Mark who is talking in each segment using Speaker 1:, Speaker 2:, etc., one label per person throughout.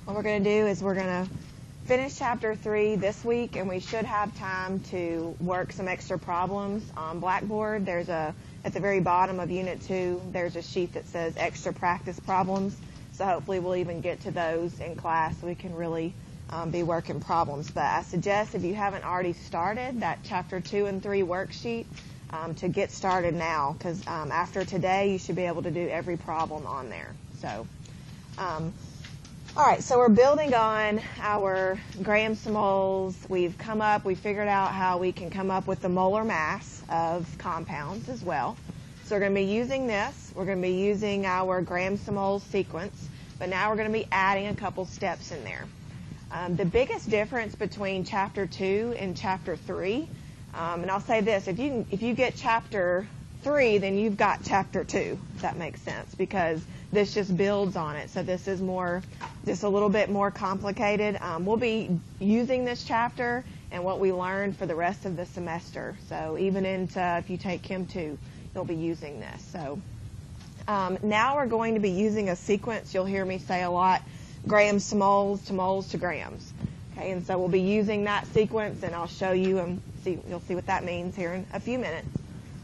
Speaker 1: What we're going to do is we're going to finish Chapter 3 this week, and we should have time to work some extra problems on Blackboard. At the very bottom of Unit 2, there's a sheet that says extra practice problems. So hopefully we'll even get to those in class so we can really be working problems. But I suggest if you haven't already started that Chapter 2 and 3 worksheet, to get started now, because after today you should be able to do every problem on there. So, all right, so we're building on our grams to moles. We figured out how we can come up with the molar mass of compounds as well. So we're going to be using this. We're going to be using our grams to moles sequence, but now we're going to be adding a couple steps in there. The biggest difference between Chapter 2 and Chapter 3, and I'll say this, if you get Chapter 3, then you've got Chapter 2, if that makes sense, because this just builds on it. So this is just a little bit more complicated. We'll be using this chapter and what we learned for the rest of the semester. So even if you take Chem 2, you'll be using this. So now we're going to be using a sequence. You'll hear me say a lot, grams to moles to grams. Okay, and so we'll be using that sequence, and I'll show you and you'll see what that means here in a few minutes.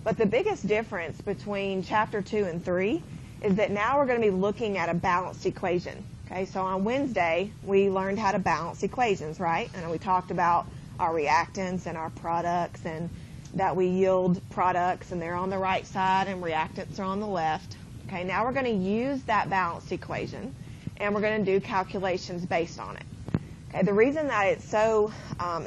Speaker 1: But the biggest difference between Chapter 2 and 3 is that now we're going to be looking at a balanced equation. Okay, so on Wednesday, we learned how to balance equations, right? And we talked about our reactants and our products, and that we yield products, and they're on the right side, and reactants are on the left. Okay, now we're going to use that balanced equation, and we're going to do calculations based on it. Okay, the reason that it's so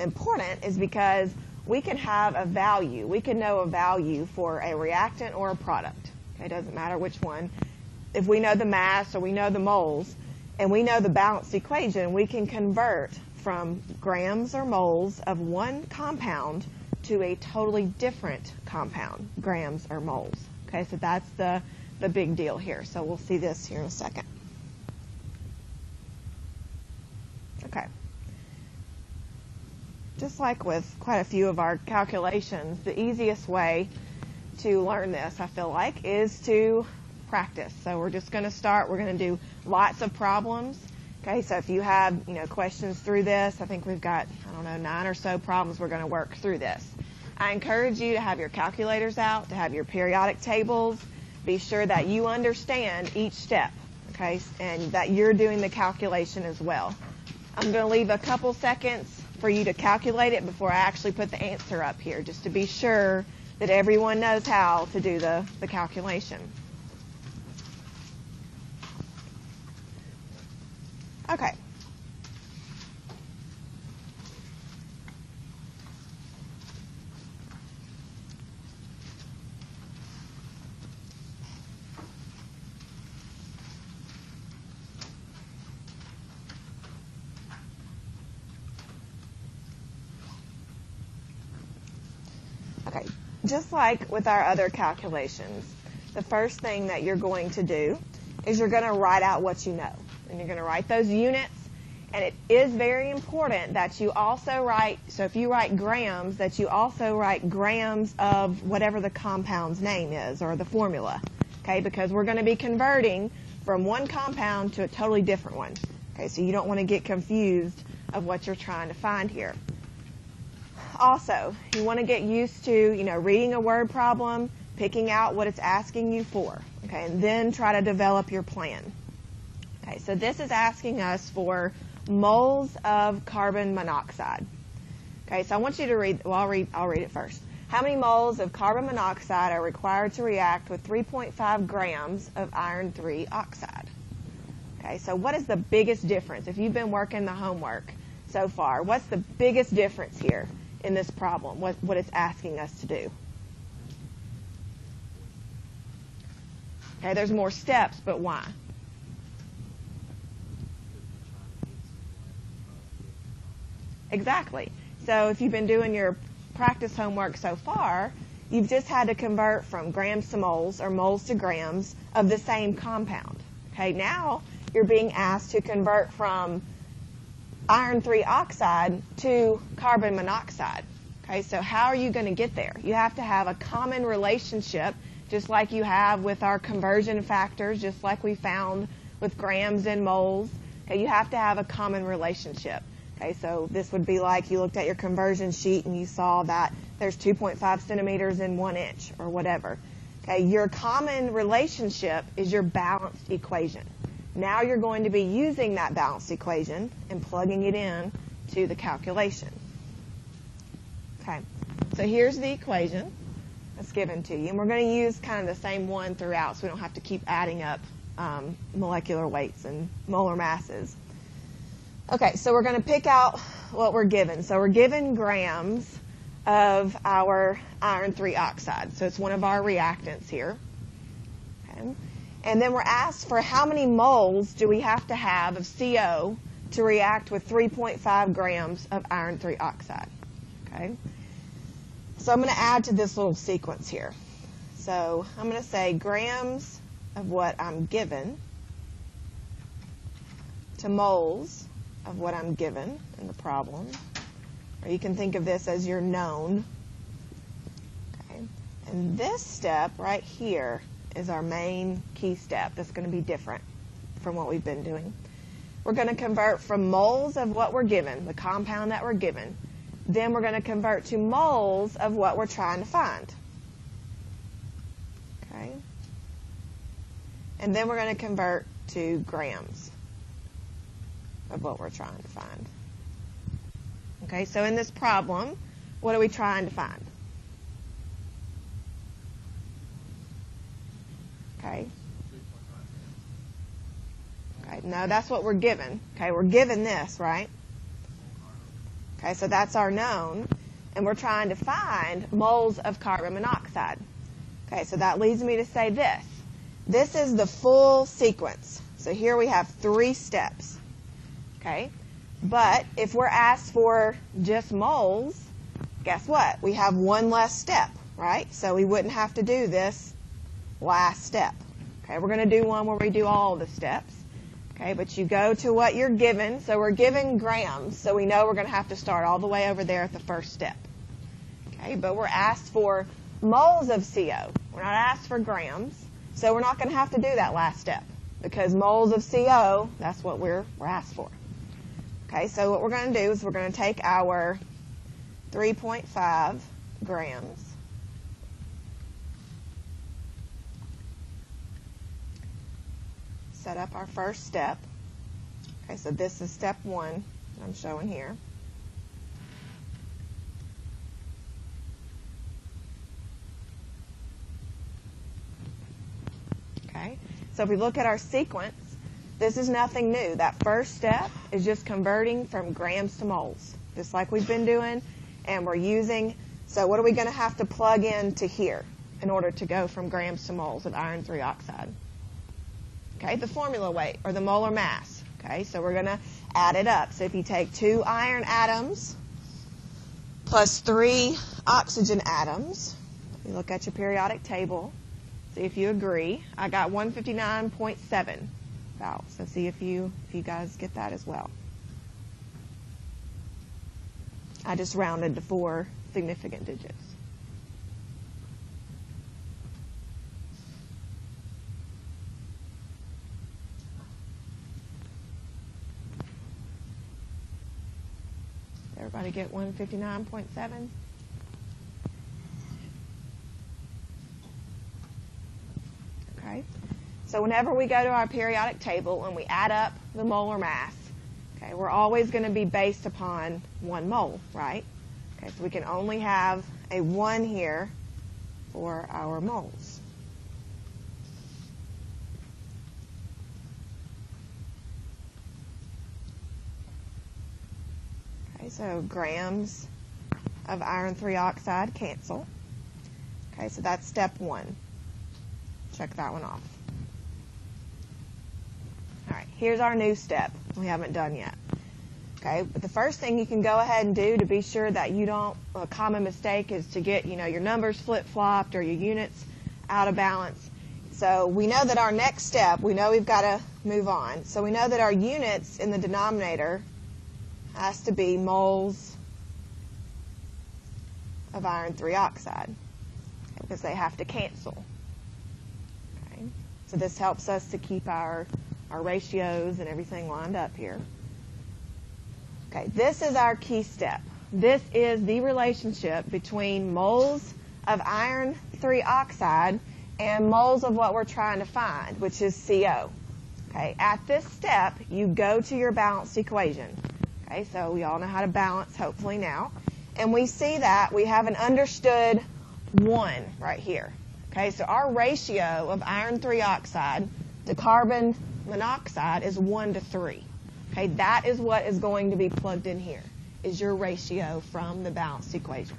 Speaker 1: important is because we can have a value. We can know a value for a reactant or a product. Okay, it doesn't matter which one. If we know the mass or we know the moles and we know the balanced equation, we can convert from grams or moles of one compound to a totally different compound, grams or moles. Okay, so that's the big deal here. So we'll see this here in a second. Okay. Just like with quite a few of our calculations, the easiest way to learn this, I feel like, is to practice. So we're just going to start. We're going to do lots of problems. Okay, so if you have questions through this, I think we've got, 9 or so problems we're going to work through this. I encourage you to have your calculators out, to have your periodic tables. Be sure that you understand each step, okay, and that you're doing the calculation as well. I'm going to leave a couple seconds for you to calculate it before I actually put the answer up here, just to be sure that everyone knows how to do the calculation. Okay. Okay, just like with our other calculations, the first thing that you're going to do is you're going to write out what you know. And you're going to write those units. And it is very important that you also write, so if you write grams, that you also write grams of whatever the compound's name is or the formula. Okay, because we're going to be converting from one compound to a totally different one. Okay, so you don't want to get confused of what you're trying to find here. Also, you want to get used to, reading a word problem, picking out what it's asking you for, okay, and then try to develop your plan. Okay, so this is asking us for moles of carbon monoxide. Okay, so I want you to read, well, I'll read it first. How many moles of carbon monoxide are required to react with 3.5 grams of iron 3 oxide? Okay, so what is the biggest difference? If you've been working the homework so far, what's the biggest difference here in this problem, what it's asking us to do? Okay, there's more steps, but why? Exactly. So if you've been doing your practice homework so far, you've just had to convert from grams to moles or moles to grams of the same compound. Okay, now you're being asked to convert from iron 3 oxide to carbon monoxide. Okay, so how are you going to get there? You have to have a common relationship, just like you have with our conversion factors, just like we found with grams and moles. Okay, you have to have a common relationship. Okay, so this would be like you looked at your conversion sheet and you saw that there's 2.5 centimeters in 1 inch or whatever. Okay, your common relationship is your balanced equation. Now you're going to be using that balanced equation and plugging it in to the calculation. Okay, so here's the equation that's given to you. And we're going to use kind of the same one throughout so we don't have to keep adding up molecular weights and molar masses. Okay, so we're going to pick out what we're given. So we're given grams of our iron 3 oxide. So it's one of our reactants here. Okay. And then we're asked for how many moles do we have to have of CO to react with 3.5 grams of iron 3 oxide. Okay. So I'm going to add to this little sequence here. So I'm going to say grams of what I'm given to moles of what I'm given in the problem. Or you can think of this as your known. Okay. And this step right here is our main key step that's going to be different from what we've been doing. We're going to convert from moles of what we're given, the compound that we're given. Then we're going to convert to moles of what we're trying to find. Okay. And then we're going to convert to grams of what we're trying to find. Okay, so in this problem, what are we trying to find? Okay. Okay, no, that's what we're given. Okay, we're given this, right? Okay, so that's our known, and we're trying to find moles of carbon monoxide. Okay, so that leads me to say this. This is the full sequence. So here we have 3 steps. Okay, but if we're asked for just moles, guess what? We have one less step, right? So we wouldn't have to do this last step. Okay, we're going to do one where we do all the steps. Okay, but you go to what you're given. So we're given grams, so we know we're going to have to start all the way over there at the first step. Okay, but we're asked for moles of CO. We're not asked for grams, so we're not going to have to do that last step because moles of CO, that's what we're asked for. Okay, so what we're going to do is we're going to take our 3.5 grams, set up our first step. Okay, so this is step 1 I'm showing here. Okay, so if we look at our sequence, this is nothing new. That first step is just converting from grams to moles, just like we've been doing, and we're using, so what are we going to have to plug into here in order to go from grams to moles of iron 3 oxide? Okay, the formula weight, or the molar mass. Okay, so we're going to add it up. So if you take 2 iron atoms plus 3 oxygen atoms, you look at your periodic table, see if you agree. I got 159.7. So see if you guys get that as well. I just rounded to 4 significant digits. Everybody get 159.7? Okay. So whenever we go to our periodic table and we add up the molar mass, okay, we're always going to be based upon 1 mole, right? Okay, so we can only have a 1 here for our moles. Okay, so grams of iron 3 oxide cancel. Okay, so that's step 1. Check that one off. All right, here's our new step we haven't done yet. Okay, but the first thing you can go ahead and do to be sure that you don't, a common mistake is to get, your numbers flip-flopped or your units out of balance. So we know that our next step, we know we've got to move on. So we know that our units in the denominator has to be moles of iron 3 oxide, okay, because they have to cancel. Okay, so this helps us to keep our our ratios and everything lined up here. Okay, this is our key step. This is the relationship between moles of iron 3 oxide and moles of what we're trying to find, which is CO. Okay, at this step, you go to your balanced equation. Okay, so we all know how to balance, hopefully now. And we see that we have an understood 1 right here. Okay, so our ratio of iron 3 oxide to carbon monoxide is 1 to 3. Okay, that is what is going to be plugged in here, is your ratio from the balanced equation.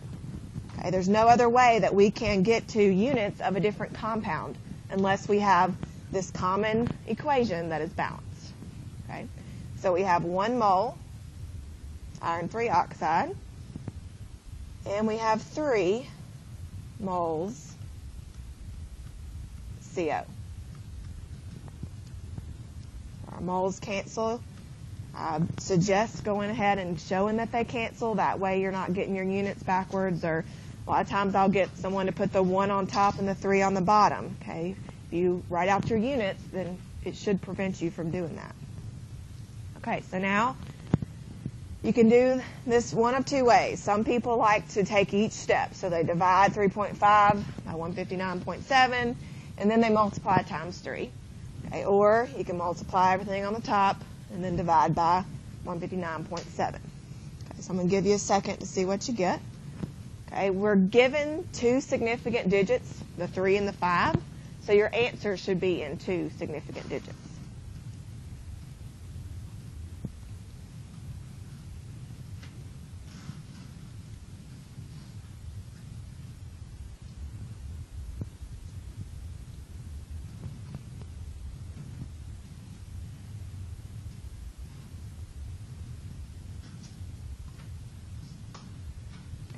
Speaker 1: Okay, there's no other way that we can get to units of a different compound unless we have this common equation that is balanced. Okay, so we have 1 mole iron 3 oxide, and we have 3 moles CO. Our moles cancel. I suggest going ahead and showing that they cancel. That way you're not getting your units backwards, or a lot of times I'll get someone to put the 1 on top and the 3 on the bottom. Okay, if you write out your units, then it should prevent you from doing that. Okay, so now you can do this one of 2 ways. Some people like to take each step. So they divide 3.5 by 159.7, and then they multiply times 3. Okay, or you can multiply everything on the top and then divide by 159.7. Okay, so I'm going to give you a second to see what you get. Okay, we're given 2 significant digits, the 3 and the 5, so your answer should be in 2 significant digits.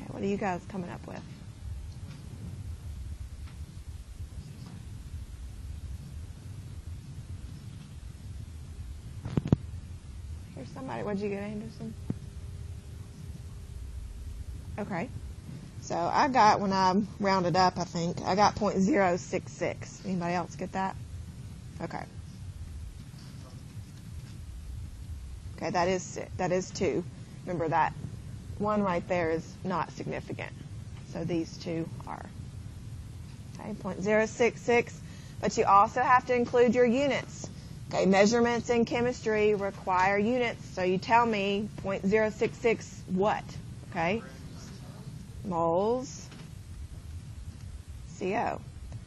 Speaker 1: What are you guys coming up with? Here's somebody. What did you get, Anderson? Okay. So I got, when I rounded up, I think, I got .066. Anybody else get that? Okay. Okay, that is 2. Remember that 1 right there is not significant. So these 2 are. Okay, .066. But you also have to include your units. Okay, measurements in chemistry require units. So you tell me .066 what? Okay, moles CO.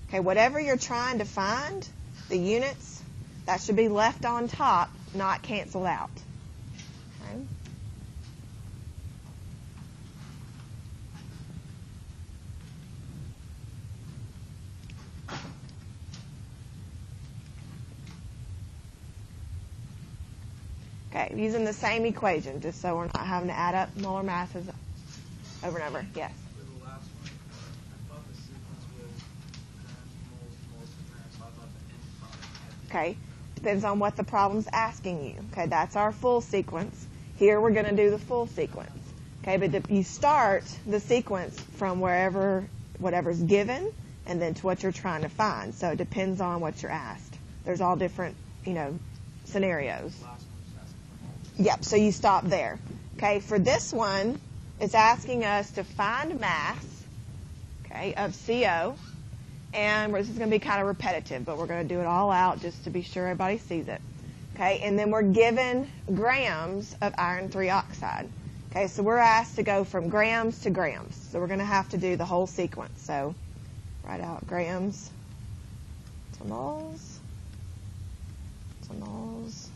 Speaker 1: Okay, whatever you're trying to find, the units, that should be left on top, not canceled out. Okay. Okay, using the same equation, just so we're not having to add up molar masses over and over. Yes?
Speaker 2: For the last one, I thought the sequence was grams, moles per gram, so I thought the end product.
Speaker 1: Okay, depends on what the problem's asking you. Okay, that's our full sequence. Here we're going to do the full sequence. Okay, but you start the sequence from whatever's given, and then to what you're trying to find. So it depends on what you're asked. There's all different, scenarios. Yep, so you stop there. Okay, for this one, it's asking us to find mass, okay, of CO, and this is going to be kind of repetitive, but we're going to do it all out just to be sure everybody sees it. Okay, and then we're given grams of iron 3 oxide. Okay, so we're asked to go from grams to grams. So we're going to have to do the whole sequence. So write out grams to moles to moles.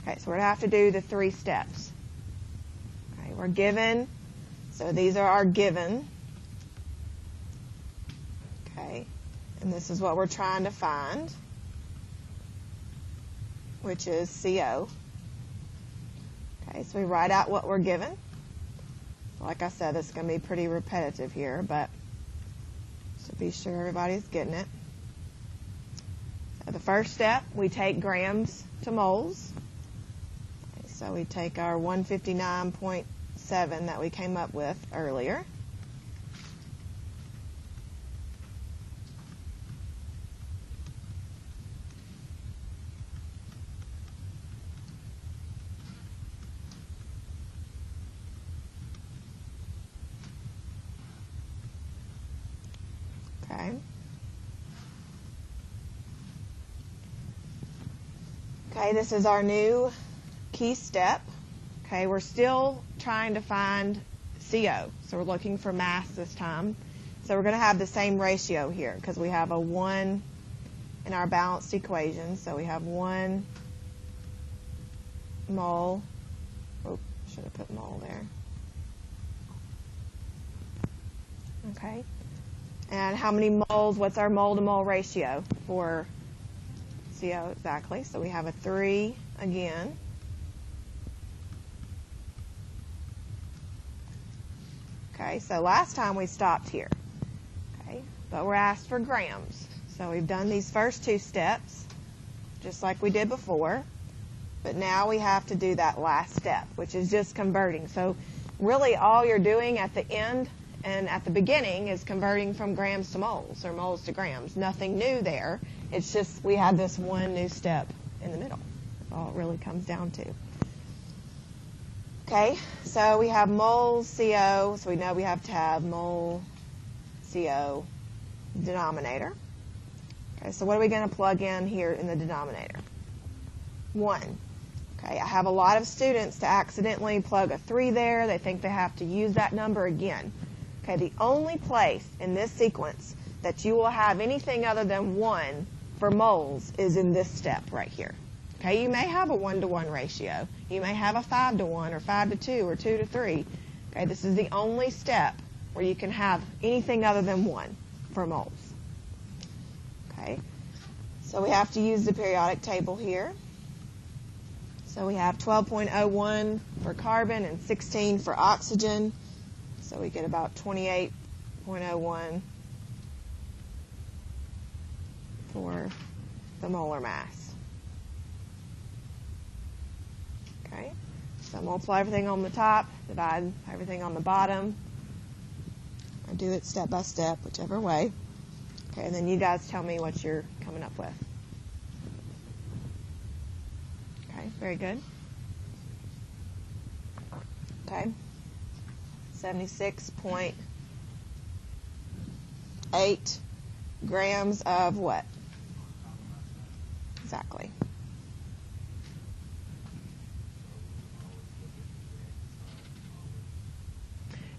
Speaker 1: Okay, so we're going to have to do the 3 steps. Okay, we're given, so these are our given. Okay, and this is what we're trying to find, which is CO. Okay, so we write out what we're given. Like I said, it's going to be pretty repetitive here, but to be sure everybody's getting it. So the first step, we take grams to moles. Okay, so we take our 159.7 that we came up with earlier. Okay, this is our new key step. Okay, we're still trying to find CO, so we're looking for mass this time. So we're going to have the same ratio here because we have a 1 in our balanced equation. So we have 1 mole. Oh, should have put mole there. Okay. And how many moles? What's our mole to mole ratio for CO exactly? So we have a 3 again. Okay, so last time we stopped here. Okay, but we're asked for grams. So we've done these first 2 steps, just like we did before. But now we have to do that last step, which is just converting. So really all you're doing at the end and at the beginning is converting from grams to moles or moles to grams. Nothing new there. It's just we have this one new step in the middle. That's all it really comes down to. Okay, so we have moles CO, so we know we have to have mole CO denominator. Okay, so what are we going to plug in here in the denominator? 1. Okay, I have a lot of students to accidentally plug a 3 there. They think they have to use that number again. Okay, the only place in this sequence that you will have anything other than 1 for moles is in this step right here. Okay, you may have a 1-to-1 ratio. You may have a 5-to-1 or 5-to-2 or 2-to-3. Okay, this is the only step where you can have anything other than 1 for moles. Okay, so we have to use the periodic table here. So we have 12.01 for carbon and 16 for oxygen. So we get about 28.01 for the molar mass. Okay, so multiply everything on the top, divide everything on the bottom, or do it step by step, whichever way. Okay, and then you guys tell me what you're coming up with. Okay, very good. Okay, 76.8 grams of what? Exactly.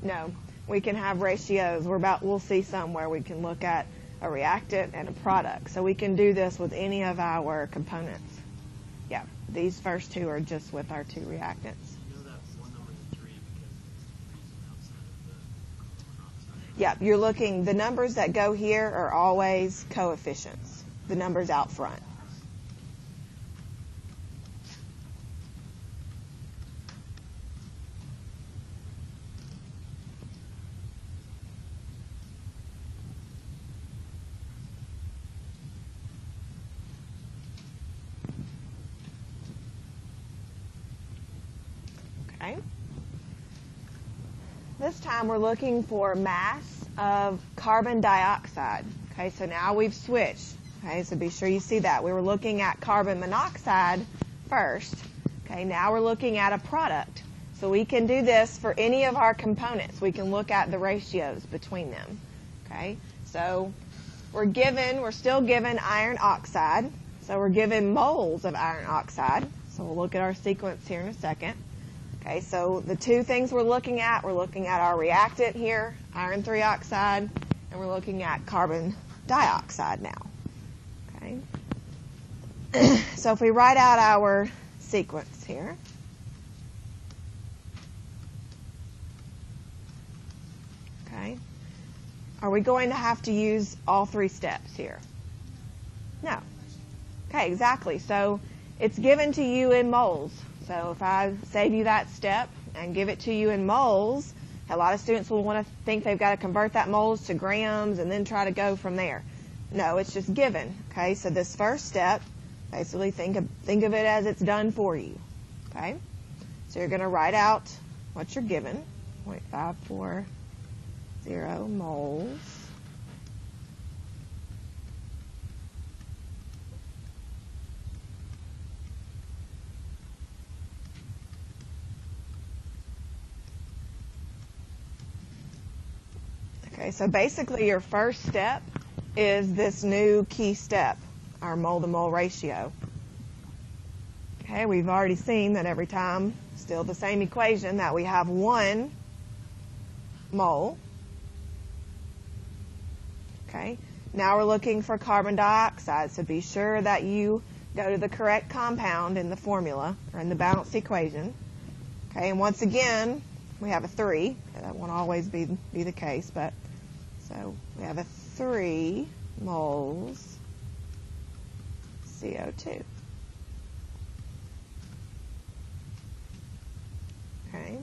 Speaker 1: No, we can have ratios. We'll see some where we can look at a reactant and a product. So we can do this with any of our components. Yeah, these first 2 are just with our 2 reactants.
Speaker 2: You know that one number is 3 because it's 3 outside of the monoxide.
Speaker 1: Yeah, you're looking, the numbers that go here are always coefficients, the numbers out front. Okay. This time we're looking for mass of carbon dioxide. Okay, so now we've switched. Okay, so be sure you see that. We were looking at carbon monoxide first. Okay, now we're looking at a product. So we can do this for any of our components. We can look at the ratios between them. Okay, so we're still given iron oxide. So we're given moles of iron oxide. So we'll look at our sequence here in a second. Okay, so the 2 things we're looking at our reactant here, iron 3 oxide, and we're looking at carbon dioxide now. Okay. So if we write out our sequence here. Okay. Are we going to have to use all 3 steps here? No. Okay, exactly. So it's given to you in moles. So if I save you that step and give it to you in moles, a lot of students will want to think they've got to convert that moles to grams and then try to go from there. No, it's just given. Okay, so this first step, basically think of it as it's done for you. Okay, so you're going to write out what you're given, 0.540 moles. Okay, so basically your first step is this new key step, our mole-to-mole ratio. Okay, we've already seen that every time, still the same equation, that we have 1 mole. Okay, now we're looking for carbon dioxide, so be sure that you go to the correct compound in the formula or in the balanced equation. Okay, and once again, we have a 3. That won't always be the case, but so we have a 3 moles CO2. Okay,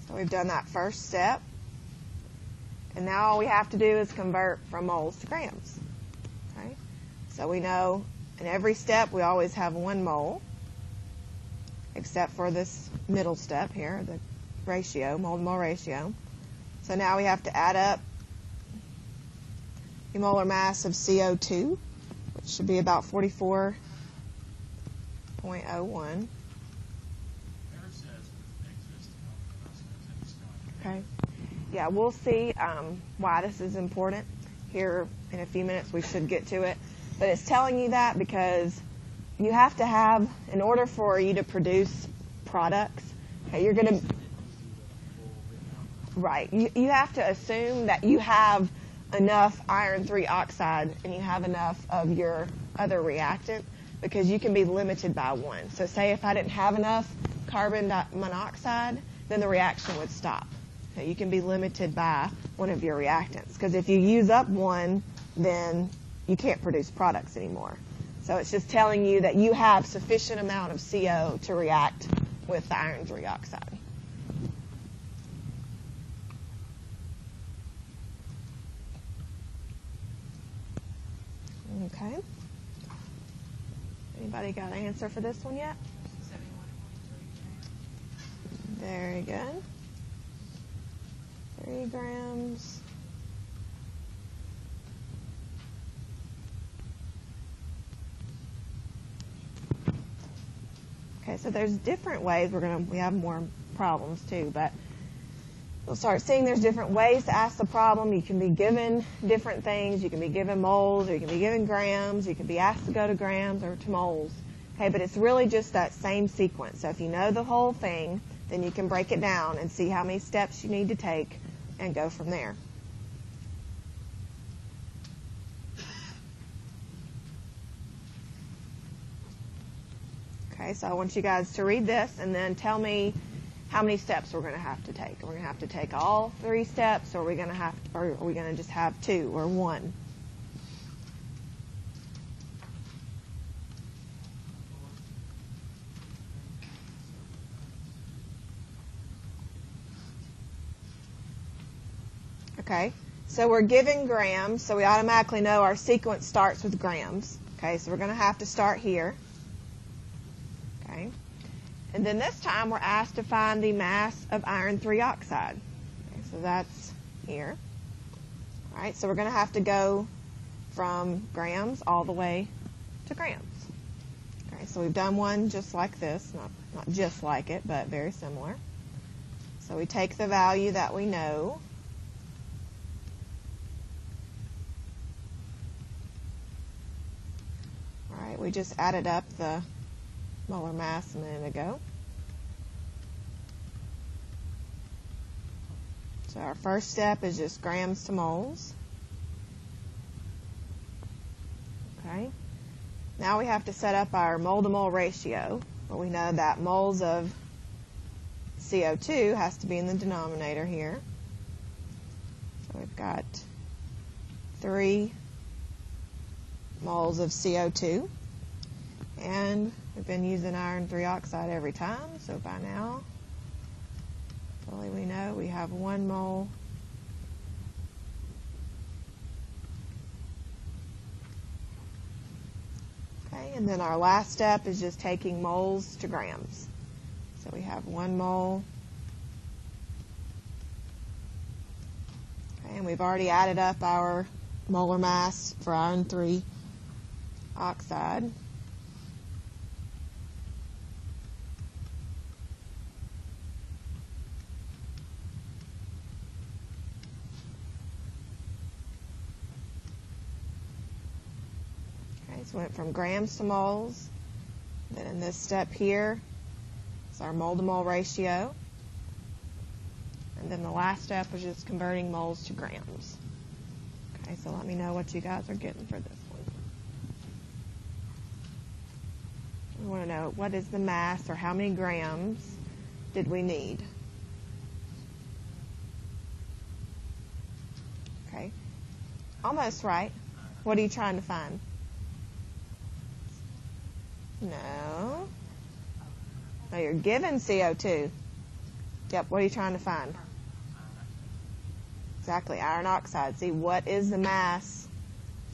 Speaker 1: so we've done that first step. And now all we have to do is convert from moles to grams. Okay, so we know in every step we always have 1 mole, except for this middle step here, the ratio, mole to mole ratio. So now we have to add up the molar mass of CO2, which should be about 44.01. Okay. Yeah, we'll see why this is important here in a few minutes. We should get to it. But it's telling you that because you have to have, in order for you to produce products, okay, you're going to, right, you have to assume that you have enough iron 3 oxide and you have enough of your other reactant, because you can be limited by 1. So say if I didn't have enough carbon monoxide, then the reaction would stop. You can be limited by one of your reactants, because if you use up 1, then you can't produce products anymore. So it's just telling you that you have sufficient amount of CO to react with the iron 3 oxide. Okay. Anybody got an answer for this one yet? Very good. 3 grams. Okay, so there's different ways. We have more problems too, but we'll start seeing there's different ways to ask the problem. You can be given different things. You can be given moles, or you can be given grams. You can be asked to go to grams or to moles. Okay, but it's really just that same sequence. So if you know the whole thing, then you can break it down and see how many steps you need to take and go from there. Okay, so I want you guys to read this and then tell me how many steps we're going to have to take. Are we going to have to take all 3 steps, or are we going to just have 2 or 1? Okay, so we're given grams, so we automatically know our sequence starts with grams. Okay, so we're going to have to start here. Okay, and then this time we're asked to find the mass of iron 3 oxide. Okay, so that's here. All right, so we're going to have to go from grams all the way to grams. Okay, so we've done one just like this, not just like it, but very similar. So we take the value that we know. We just added up the molar mass a minute ago. So our first step is just grams to moles. Okay. Now we have to set up our mole to mole ratio. Well, we know that moles of CO2 has to be in the denominator here. So we've got 3 moles of CO2. And we've been using iron 3 oxide every time, so by now, fully we know we have 1 mole Okay, and then our last step is just taking moles to grams. So we have 1 mole. Okay, and we've already added up our molar mass for iron 3 oxide. So we went from grams to moles. Then in this step here is our mole to mole ratio. And then the last step was just converting moles to grams. Okay, so let me know what you guys are getting for this one. We want to know what is the mass or how many grams did we need. Okay, almost right. What are you trying to find? No. No, you're given CO2. Yep, what are you trying to find? Exactly, iron oxide. See, what is the mass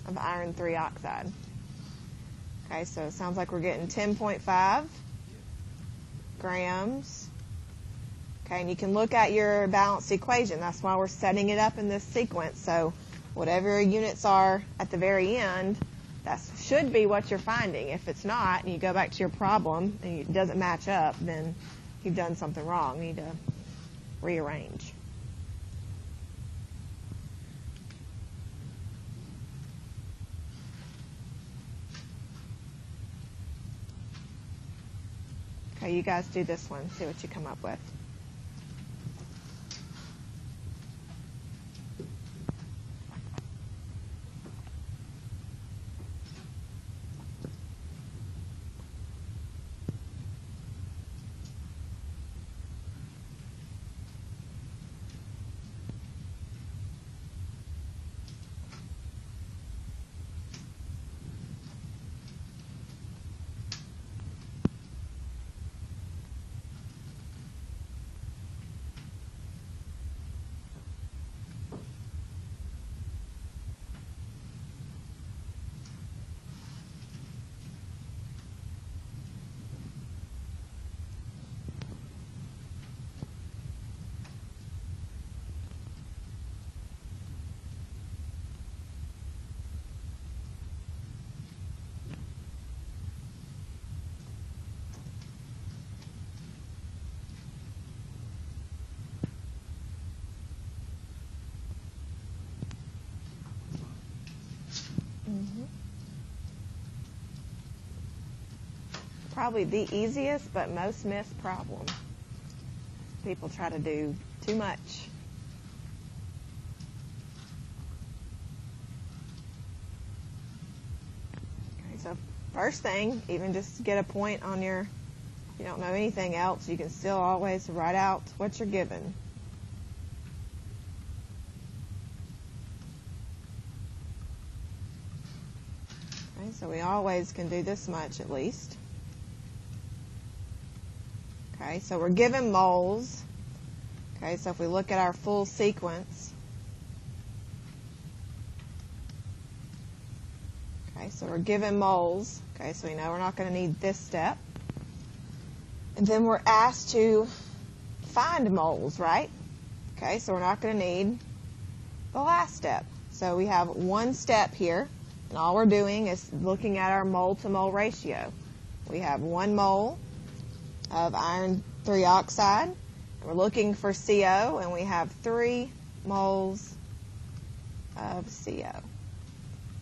Speaker 1: of iron 3 oxide? Okay, so it sounds like we're getting 10.5 grams. Okay, and you can look at your balanced equation. That's why we're setting it up in this sequence. So whatever your units are at the very end, that should be what you're finding. If it's not, and you go back to your problem and it doesn't match up, then you've done something wrong. You need to rearrange. Okay, you guys do this one. See what you come up with. Probably the easiest but most missed problem. People try to do too much. Okay, so first thing, even just get a point on your, if you don't know anything else, you can still always write out what you're given. Okay, so we always can do this much at least. Okay, so we're given moles. Okay, so if we look at our full sequence. Okay, so we're given moles. Okay, so we know we're not going to need this step. And then we're asked to find moles, right? Okay, so we're not going to need the last step. So we have one step here, and all we're doing is looking at our mole to mole ratio. We have 1 mole of iron 3 oxide. We're looking for CO, and we have 3 moles of CO.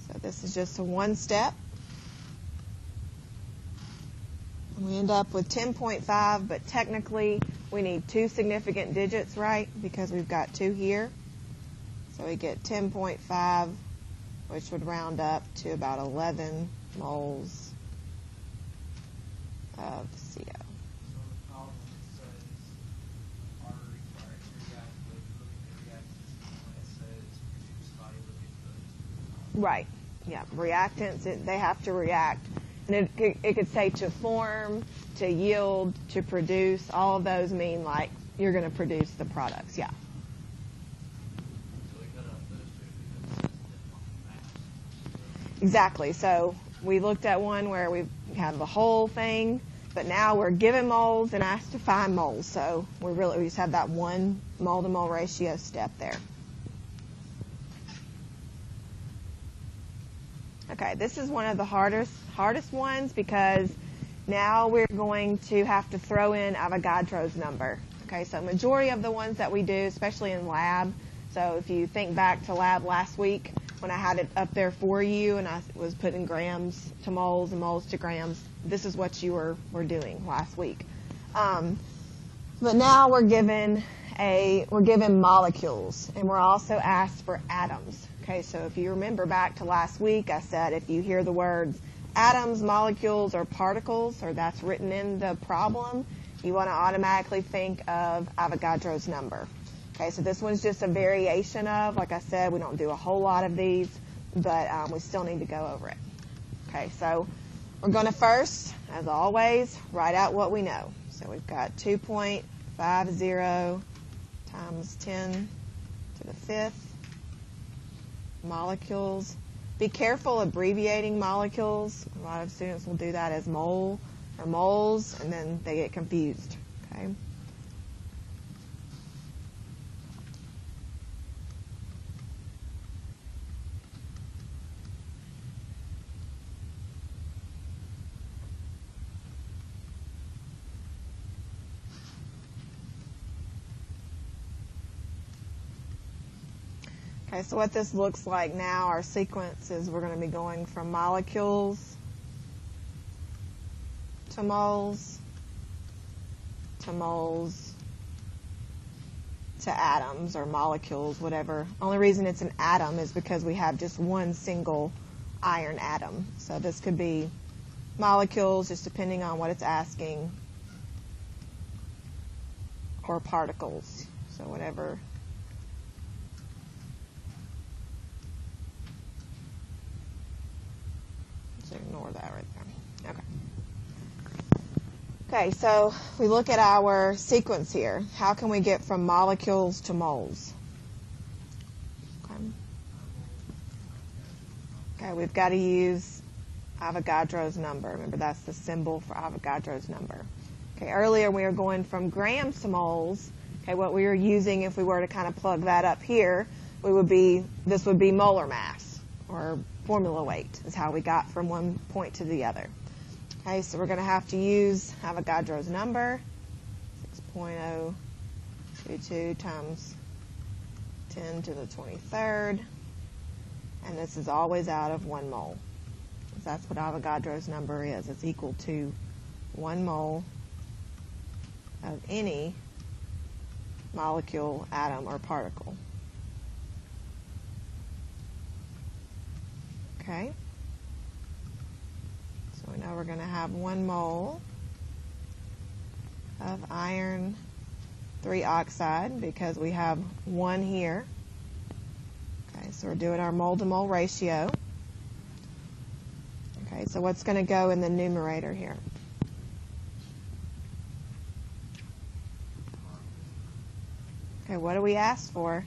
Speaker 1: So this is just a one step. And we end up with 10.5, but technically we need 2 significant digits, right? Because we've got 2 here. So we get 10.5, which would round up to about 11 moles of CO. Right. Yeah. Reactants, they have to react. And it could say to form, to yield, to produce. All of those mean like you're going to produce the products. Yeah. Exactly. So we looked at one where we have the whole thing, but now we're given moles and asked to find moles. So we just have that one mole to mole ratio step there. Okay, this is one of the hardest ones because now we're going to have to throw in Avogadro's number. Okay, so majority of the ones that we do, especially in lab, so if you think back to lab last week, when I had it up there for you and I was putting grams to moles and moles to grams, this is what you were doing last week. But now we're given molecules, and we're also asked for atoms. Okay, so if you remember back to last week, I said if you hear the words atoms, molecules, or particles, or that's written in the problem, you want to automatically think of Avogadro's number. Okay, so this one's just a variation of, like I said, we don't do a whole lot of these, but we still need to go over it. Okay, so we're going to first, as always, write out what we know. So we've got 2.50 times 10 to the 5th molecules. Be careful abbreviating molecules. A lot of students will do that as mole or moles, and then they get confused. Okay. Okay, so what this looks like now, our sequence is we're going to be going from molecules to moles to atoms or molecules, whatever. Only reason it's an atom is because we have just one single iron atom. So this could be molecules, just depending on what it's asking, or particles, so whatever. Ignore that right there. Okay. Okay, so we look at our sequence here. How can we get from molecules to moles? Okay, we've got to use Avogadro's number. Remember, that's the symbol for Avogadro's number. Okay, earlier we were going from grams to moles. Okay, what we were using, if we were to kind of plug that up here, this would be molar mass, or formula weight is how we got from one point to the other. Okay, so we're going to have to use Avogadro's number, 6.022 times 10 to the 23rd, and this is always out of 1 mole. So that's what Avogadro's number is. It's equal to 1 mole of any molecule, atom, or particle. Okay, so we know we're going to have 1 mole of iron 3 oxide because we have 1 here. Okay, so we're doing our mole to mole ratio. Okay, so what's going to go in the numerator here? Okay, what do we ask for?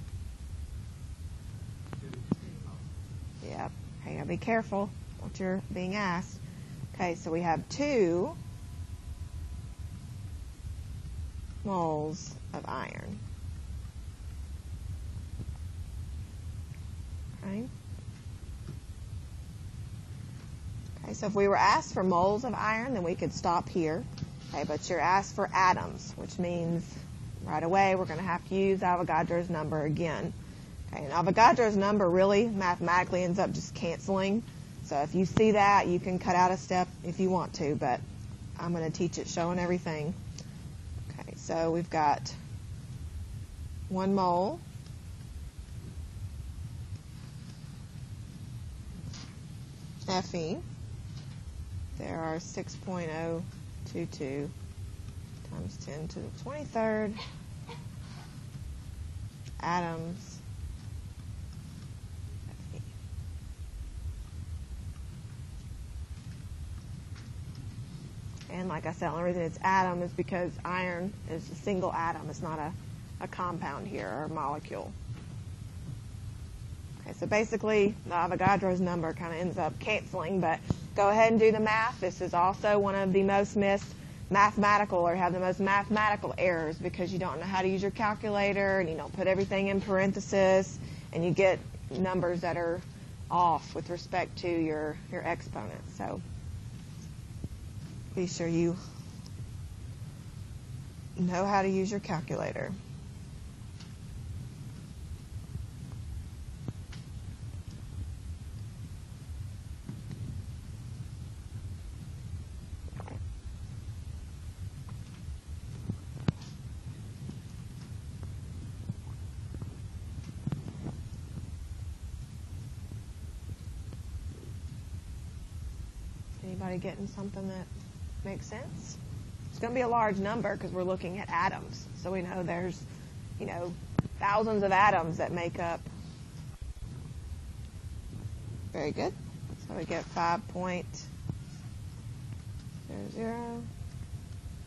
Speaker 1: Yep. Okay, be careful what you're being asked. Okay, so we have 2 moles of iron. Okay. Okay, so if we were asked for moles of iron, then we could stop here. Okay, but you're asked for atoms, which means right away we're going to have to use Avogadro's number again. Okay, and Avogadro's number really mathematically ends up just canceling. So if you see that, you can cut out a step if you want to, but I'm going to teach it showing everything. Okay, so we've got 1 mole Fe. There are 6.022 times 10 to the 23rd atoms. And like I said, the only reason it's atom is because iron is a single atom. It's not a compound here or a molecule. Okay, so basically the Avogadro's number kind of ends up canceling, but go ahead and do the math. This is also one of the most missed mathematical, or have the most mathematical errors, because you don't know how to use your calculator and you don't put everything in parentheses and you get numbers that are off with respect to your exponents. So be sure you know how to use your calculator. Everybody getting something that makes sense? It's going to be a large number because we're looking at atoms. So we know there's, thousands of atoms that make up. Very good. So we get 5.00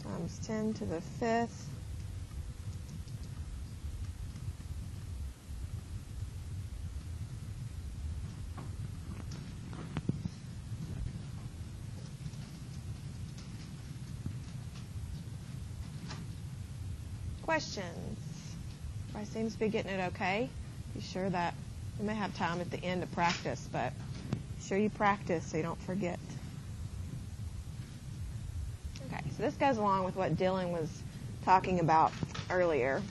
Speaker 1: times 10 to the 5th. Questions? Everybody seems to be getting it okay. Be sure that we may have time at the end to practice, but be sure you practice so you don't forget. Okay, so this goes along with what Dylan was talking about earlier.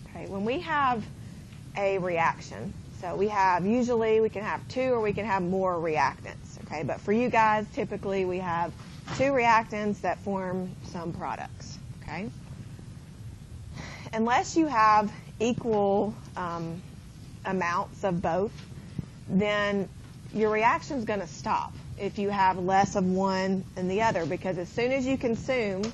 Speaker 1: Okay, when we have a reaction, so usually we can have 2 or we can have more reactants. Okay, but for you guys, typically we have 2 reactants that form some products. Okay. Unless you have equal amounts of both, then your reaction is going to stop if you have less of one than the other, because as soon as you consume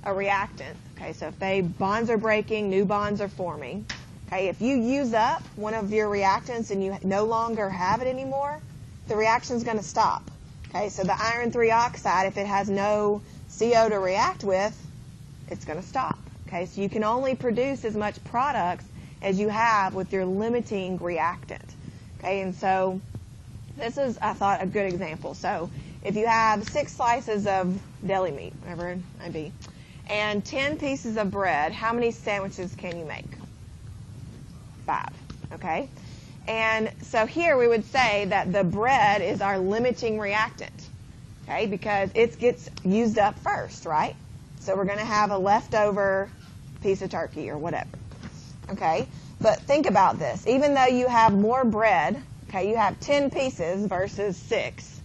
Speaker 1: a reactant, okay, so if bonds are breaking, new bonds are forming, okay, if you use up one of your reactants and you no longer have it anymore, the reaction is going to stop. Okay, so the iron 3 oxide, if it has no CO to react with, it's going to stop. Okay, so you can only produce as much products as you have with your limiting reactant. Okay, and so this is, I thought, a good example. So if you have 6 slices of deli meat, whatever it might be, and 10 pieces of bread, how many sandwiches can you make? 5. Okay, and so here we would say that the bread is our limiting reactant. Okay, because it gets used up first, right? So we're going to have a leftover piece of turkey or whatever. Okay? But think about this. Even though you have more bread, okay, you have 10 pieces versus 6,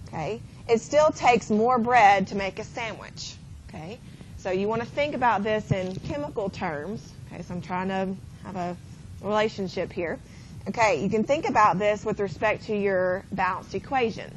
Speaker 1: okay, it still takes more bread to make a sandwich. Okay? So you want to think about this in chemical terms. Okay, so I'm trying to have a relationship here. Okay, you can think about this with respect to your balanced equation.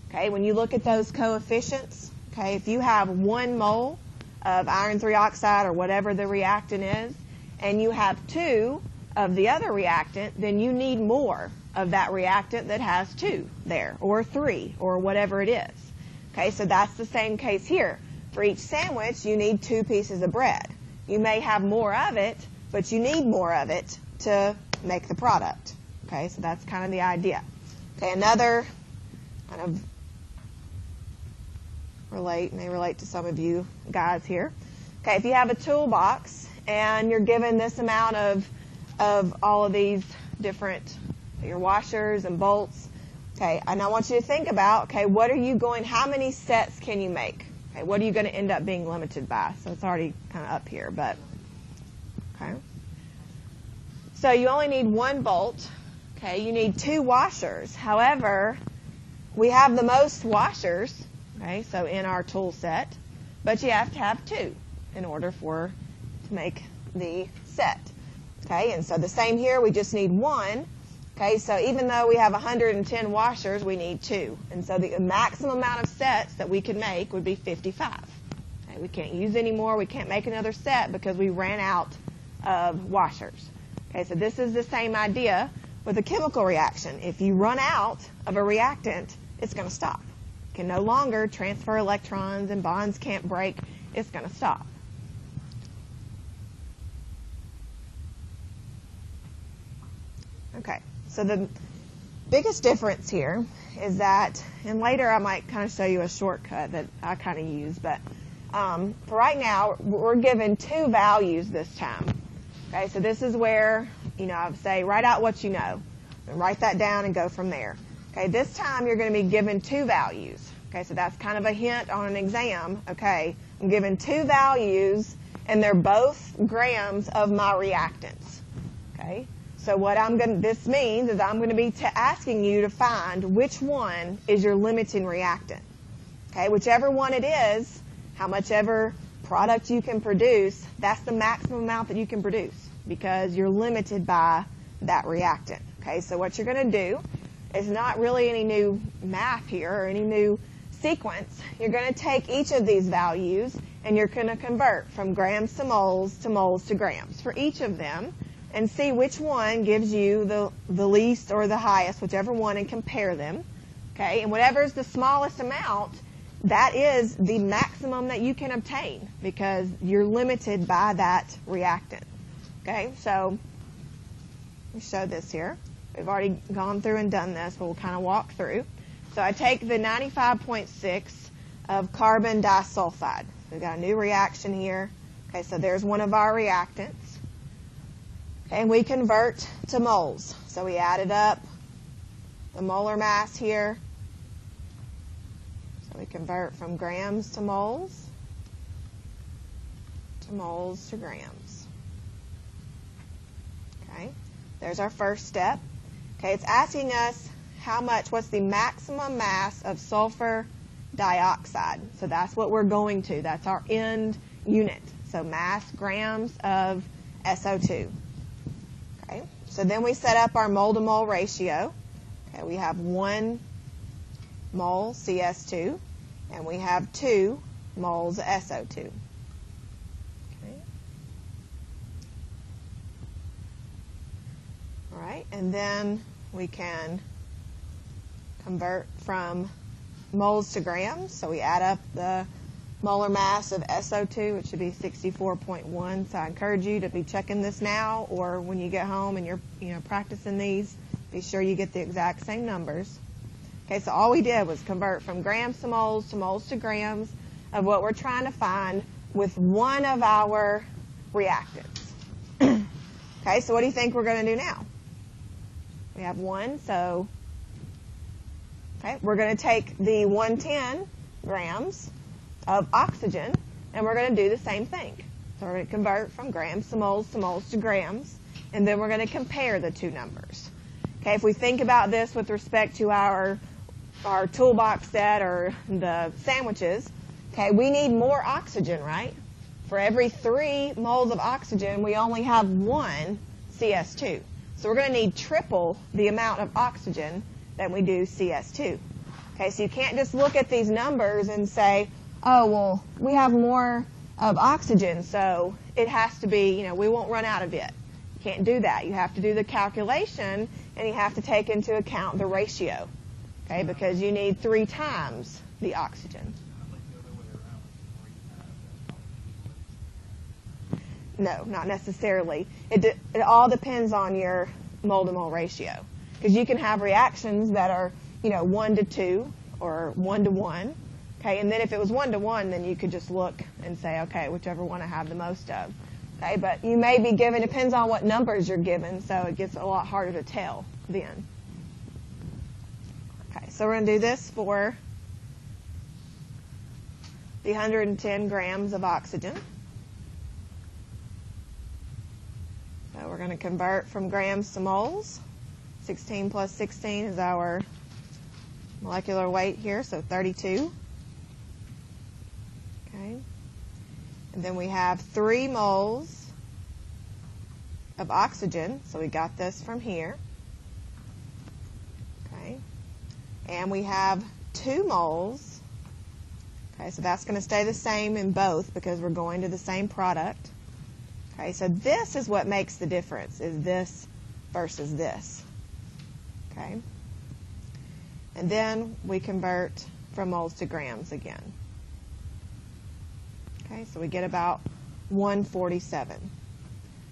Speaker 1: Okay, when you look at those coefficients, okay, if you have 1 mole of iron 3 oxide or whatever the reactant is, and you have 2 of the other reactant, then you need more of that reactant that has 2 there, or 3, or whatever it is. Okay, so that's the same case here. For each sandwich, you need 2 pieces of bread. You may have more of it, but you need more of it to make the product. Okay, so that's kind of the idea. Okay, another kind of may relate to some of you guys here. Okay, if you have a toolbox and you're given this amount of all of these different, your washers and bolts, okay, and I want you to think about, okay, how many sets can you make? Okay, what are you going to end up being limited by? So it's already kind of up here, but, okay. So you only need 1 bolt, okay, you need 2 washers. However, we have the most washers, okay, so in our tool set, but you have to have 2 in order to make the set. Okay, and so the same here, we just need 1. Okay, so even though we have 110 washers, we need 2. And so the maximum amount of sets that we could make would be 55. Okay, we can't use any more. We can't make another set because we ran out of washers. Okay, so this is the same idea with a chemical reaction. If you run out of a reactant, it's going to stop. Can no longer transfer electrons and bonds can't break, it's going to stop. Okay, so the biggest difference here is that, and later I might kind of show you a shortcut that I kind of use, but for right now, we're given 2 values this time. Okay, so this is where, I would say write out what you know, and write that down and go from there. Okay, this time you're going to be given 2 values. Okay, so that's kind of a hint on an exam. Okay, I'm given 2 values, and they're both grams of my reactants. Okay, so what this means is I'm going to be asking you to find which one is your limiting reactant. Okay, whichever one it is, how much ever product you can produce, that's the maximum amount that you can produce because you're limited by that reactant. Okay, so what you're going to do is not really any new math here or any new sequence, you're going to take each of these values and you're going to convert from grams to moles to grams for each of them and see which one gives you the least or the highest, whichever one, and compare them. Okay, and whatever is the smallest amount, that is the maximum that you can obtain because you're limited by that reactant. Okay, so let me show this here. We've already gone through and done this, but we'll kind of walk through. So I take the 95.6 of carbon disulfide. We've got a new reaction here. Okay, so there's one of our reactants. Okay, and we convert to moles. So we added up the molar mass here. So we convert from grams to moles to grams. Okay, there's our first step. Okay, it's asking us what's the maximum mass of sulfur dioxide. So that's what we're going to. That's our end unit. So mass grams of SO2. Okay, so then we set up our mole to mole ratio. Okay, we have 1 mole CS2 and we have 2 moles of SO2. Okay. All right, and then we can convert from moles to grams. So we add up the molar mass of SO2, which should be 64.1. So I encourage you to be checking this now, or when you get home and you're practicing these, be sure you get the exact same numbers. Okay, so all we did was convert from grams to moles to grams of what we're trying to find with one of our reactants. Okay, so what do you think we're going to do now? We have 1, so okay, we're going to take the 110 grams of oxygen, and we're going to do the same thing. So we're going to convert from grams to moles to grams, and then we're going to compare the two numbers. Okay, if we think about this with respect to our toolbox set or the sandwiches, okay, we need more oxygen, right? For every 3 moles of oxygen, we only have 1 CS2. So we're going to need triple the amount of oxygen that we do CS2. Okay, so you can't just look at these numbers and say, oh, well, we have more of oxygen, so it has to be, we won't run out of it. You can't do that. You have to do the calculation, and you have to take into account the ratio, okay, because you need 3 times the oxygen. No, not necessarily. It all depends on your mole to mole ratio, because you can have reactions that are 1 to 2 or 1 to 1. Okay, and then if it was 1 to 1, then you could just look and say, okay, whichever one I have the most of. Okay, but you may be given, depends on what numbers you're given, so it gets a lot harder to tell then. Okay, so we're going to do this for the 110 grams of oxygen. So we're going to convert from grams to moles. 16 plus 16 is our molecular weight here, so 32. Okay. And then we have 3 moles of oxygen, so we got this from here. Okay. And we have 2 moles. Okay, so that's going to stay the same in both because we're going to the same product. Okay, so this is what makes the difference, is this versus this. Okay. And then we convert from moles to grams again. Okay, so we get about 147.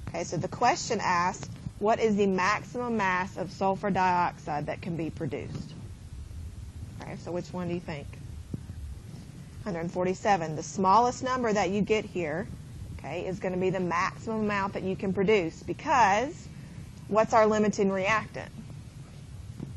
Speaker 1: Okay, so the question asks, what is the maximum mass of sulfur dioxide that can be produced? Okay, so which one do you think? 147. The smallest number that you get here, okay, is going to be the maximum amount that you can produce, because what's our limiting reactant?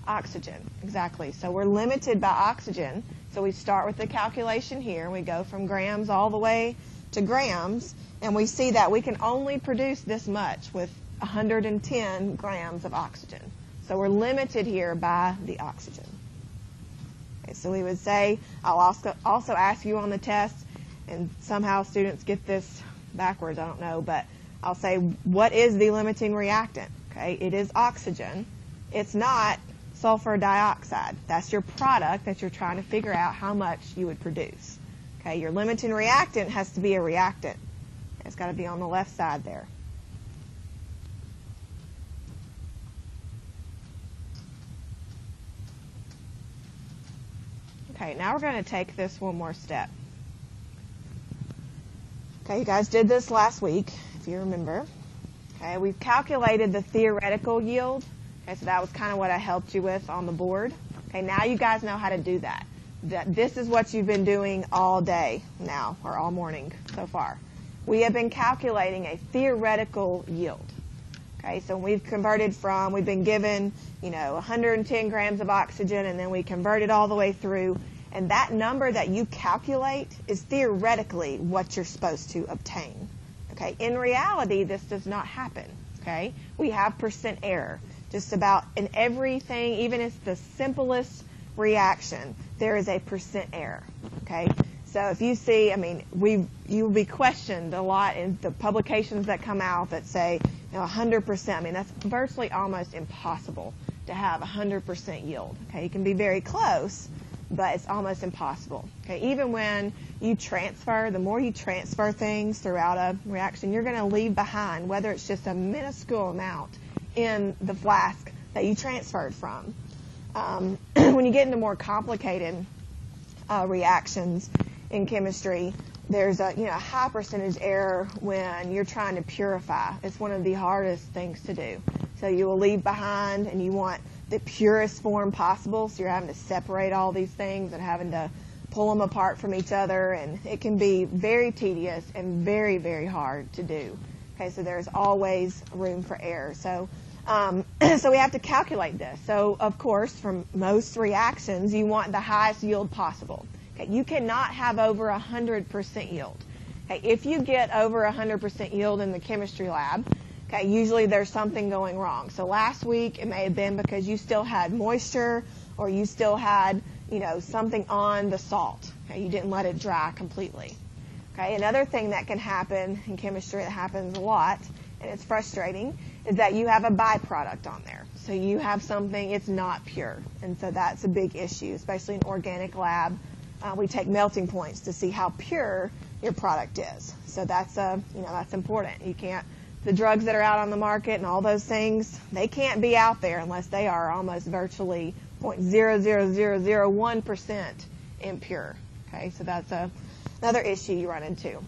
Speaker 1: Oxygen, exactly. So we're limited by oxygen. So we start with the calculation here. We go from grams all the way to grams, and we see that we can only produce this much with 110 grams of oxygen. So we're limited here by the oxygen. Okay, so we would say, I'll also ask you on the test, and somehow students get this backwards, I don't know, but I'll say, what is the limiting reactant? Okay, it is oxygen. It's not sulfur dioxide. That's your product that you're trying to figure out how much you would produce. Okay, your limiting reactant has to be a reactant. It's got to be on the left side there. Okay, now we're going to take this one more step. Okay, you guys did this last week, if you remember. Okay, we've calculated the theoretical yield. Okay, so that was kind of what I helped you with on the board. Okay, now you guys know how to do that. This is what you've been doing all day now, or all morning so far. We have been calculating a theoretical yield. Okay, so we've been given, 110 grams of oxygen, and then we convert it all the way through. And that number that you calculate is theoretically what you're supposed to obtain. Okay, in reality, this does not happen. Okay, we have percent error. Just about in everything, even if it's the simplest reaction, there is a percent error. Okay, so if you see, you will be questioned a lot in the publications that come out that say, 100%. That's virtually almost impossible to have 100% yield. Okay, you can be very close, but it's almost impossible. Okay, even when you transfer, the more you transfer things throughout a reaction, you're going to leave behind, whether it's just a minuscule amount in the flask that you transferred from. When you get into more complicated reactions in chemistry, there's a high percentage error when you're trying to purify. It's one of the hardest things to do. So you will leave behind, and you want the purest form possible, so you're having to separate all these things and having to pull them apart from each other, and it can be very tedious and very, very hard to do. Okay, so there's always room for error. So we have to calculate this. So, of course, from most reactions, you want the highest yield possible. Okay, you cannot have over 100% yield. Okay, if you get over 100% yield in the chemistry lab, okay, usually there's something going wrong. So last week, it may have been because you still had moisture, or you still had, something on the salt. Okay, you didn't let it dry completely. Okay, another thing that can happen in chemistry that happens a lot, and it's frustrating, is that you have a byproduct on there. So you have something, it's not pure. And so that's a big issue, especially in organic lab. We take melting points to see how pure your product is. So that's that's important. You can't, the drugs that are out on the market and all those things, they can't be out there unless they are almost virtually 0.00001% impure. Okay, so that's another issue you run into.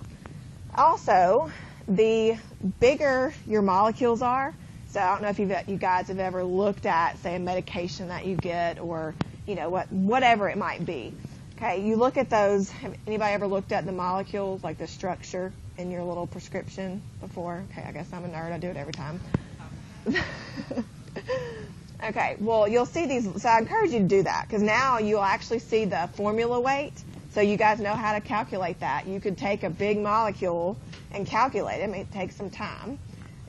Speaker 1: Also, the bigger your molecules are, so I don't know if you guys have ever looked at, say, a medication that you get, or whatever it might be. Okay, you look at those. Have anybody ever looked at the molecules, like the structure in your little prescription before? Okay, I guess I'm a nerd. I do it every time. Okay, well, you'll see these. So I encourage you to do that, because now you'll actually see the formula weight. So you guys know how to calculate that. You could take a big molecule and calculate it. It takes some time.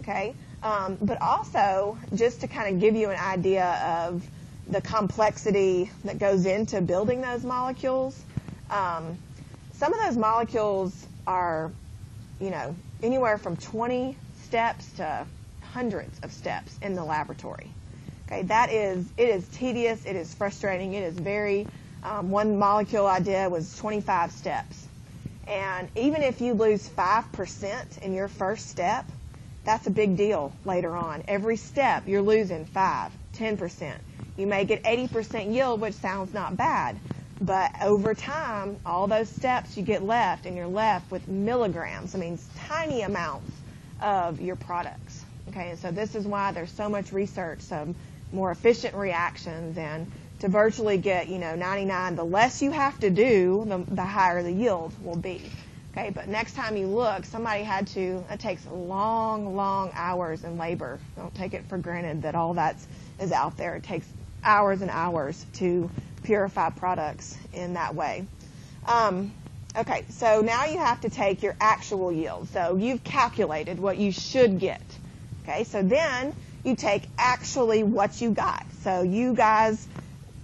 Speaker 1: Okay, but also just to kind of give you an idea of the complexity that goes into building those molecules. Some of those molecules are, anywhere from 20 steps to hundreds of steps in the laboratory. Okay, it is tedious, it is frustrating, it is very, one molecule I did was 25 steps. And even if you lose 5% in your first step, that's a big deal later on. Every step you're losing 5, 10%. You may get 80% yield, which sounds not bad. But over time, all those steps you get left, and you're left with milligrams, tiny amounts of your products. Okay, and so this is why there's so much research, some more efficient reactions, and to virtually get, 99, the less you have to do, the higher the yield will be. Okay, but next time you look, it takes long, long hours in labor. Don't take it for granted that all that is out there. It takes hours and hours to purify products in that way. Okay, so now you have to take your actual yield. So you've calculated what you should get. Okay, so then you take actually what you got. So you guys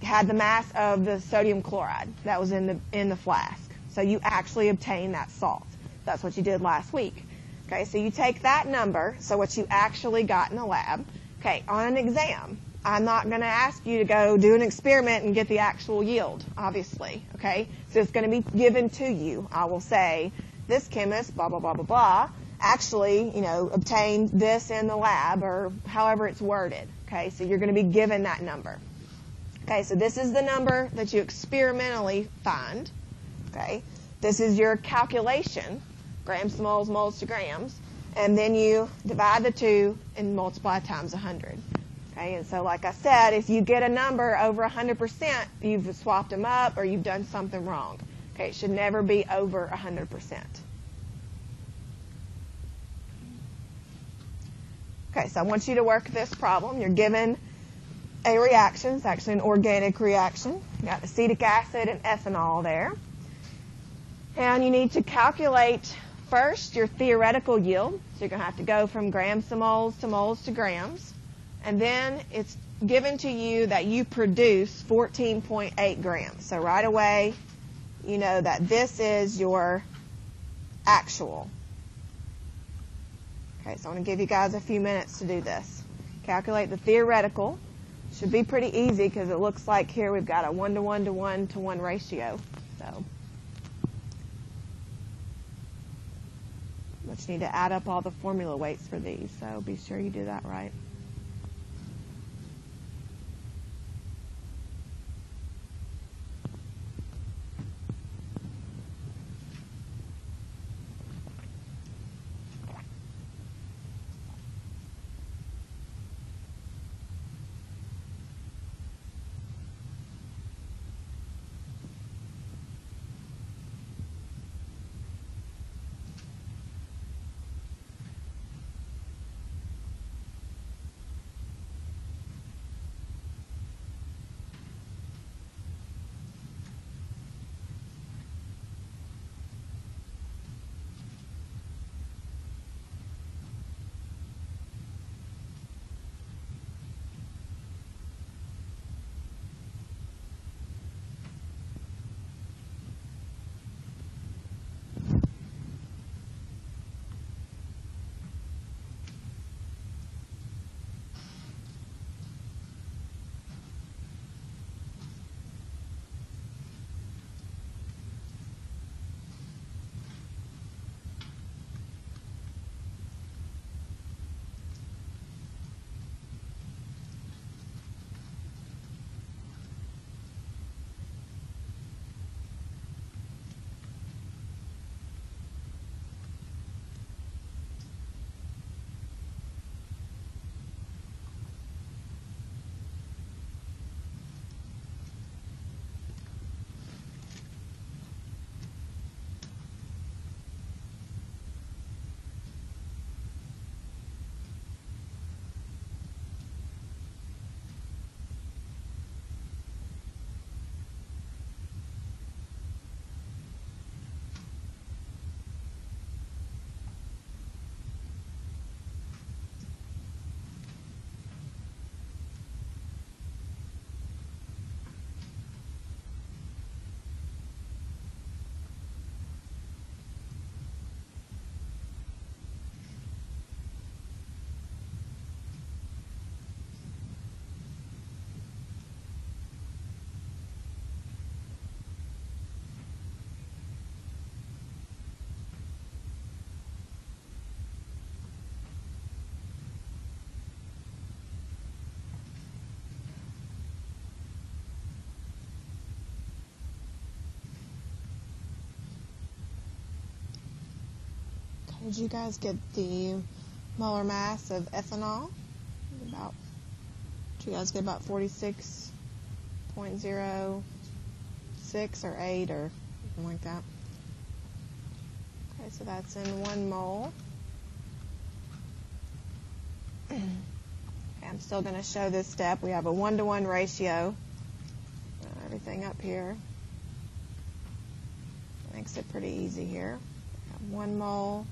Speaker 1: had the mass of the sodium chloride that was in the flask. So you actually obtained that salt. That's what you did last week. Okay, so you take that number, so what you actually got in the lab. Okay, on an exam, I'm not going to ask you to go do an experiment and get the actual yield, obviously, okay? So it's going to be given to you. I will say, this chemist, blah, blah, blah, blah, blah, actually, obtained this in the lab, or however it's worded, okay? So you're going to be given that number. Okay, so this is the number that you experimentally find, okay? This is your calculation, grams to moles, moles to grams, and then you divide the two and multiply times 100. Okay, and so like I said, if you get a number over 100%, you've swapped them up or you've done something wrong. Okay, it should never be over 100%. Okay, so I want you to work this problem. You're given a reaction. It's actually an organic reaction. You got acetic acid and ethanol there. And you need to calculate first your theoretical yield. So you're going to have to go from grams to moles to grams. And then it's given to you that you produce 14.8 grams. So right away, you know that this is your actual. Okay, so I want to give you guys a few minutes to do this. Calculate the theoretical. Should be pretty easy because it looks like here we've got a 1-to-1 to 1-to-1 ratio. So, but you need to add up all the formula weights for these. So be sure you do that right. Did you guys get the molar mass of ethanol? Did you guys get about 46.06 or 8 or something like that? Okay, so that's in 1 mole. Okay, I'm still going to show this step. We have a 1-to-1 ratio. Everything up here. Makes it pretty easy here. 1 mole.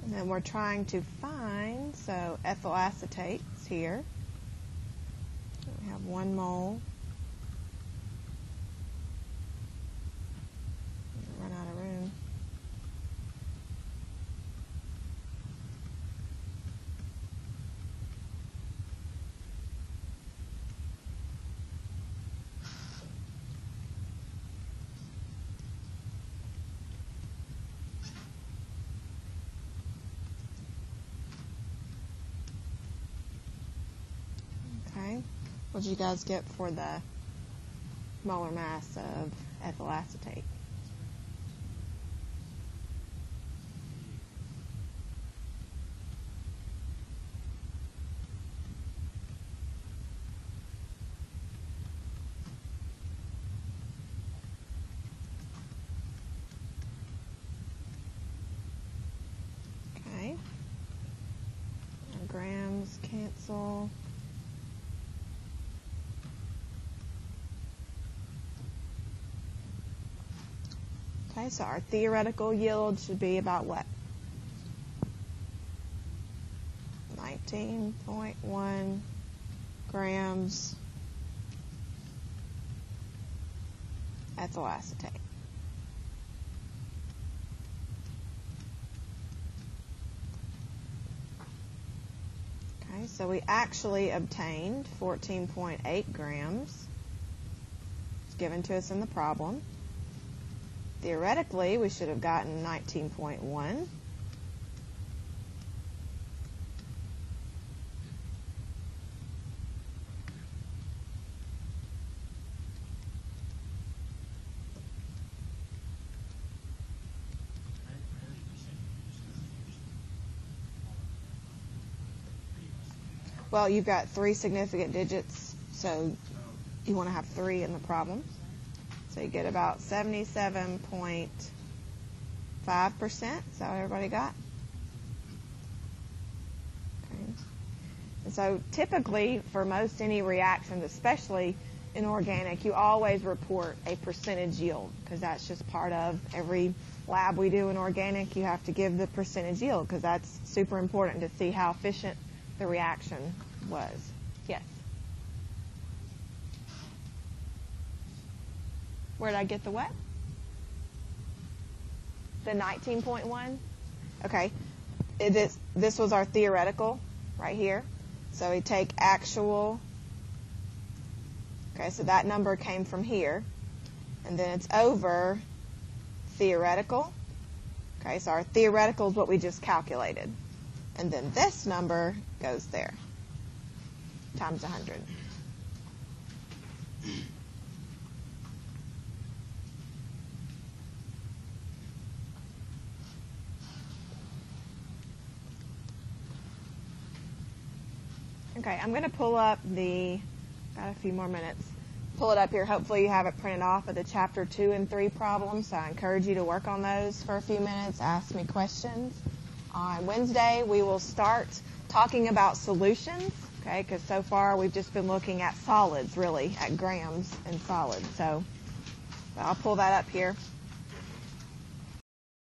Speaker 1: And then we're trying to find, so ethyl acetate is here. So we have 1 mole. Run out of room. What did you guys get for the molar mass of ethyl acetate? Okay. And grams cancel. Okay, so our theoretical yield should be about what? 19.1 grams ethyl acetate. Okay, so we actually obtained 14.8 grams. It's given to us in the problem. Theoretically, we should have gotten 19.1. Well, you've got 3 significant digits, so you want to have 3 in the problem. So you get about 77.5%. Is that what everybody got? Okay. And so typically, for most any reactions, especially in organic, you always report a percentage yield, because that's just part of every lab we do in organic. You have to give the percentage yield, because that's super important to see how efficient the reaction was. Yes? Where did I get the what? The 19.1? Okay. This was our theoretical right here. So we take actual. Okay, so that number came from here. And then it's over theoretical. Okay, so our theoretical is what we just calculated. And then this number goes there, times 100. Okay, I'm going to pull up got a few more minutes. Pull it up here. Hopefully you have it printed off of the chapter 2 and 3 problems. So I encourage you to work on those for a few minutes. Ask me questions. On Wednesday, we will start talking about solutions, okay, because so far we've just been looking at solids, really, at grams and solids. So I'll pull that up here.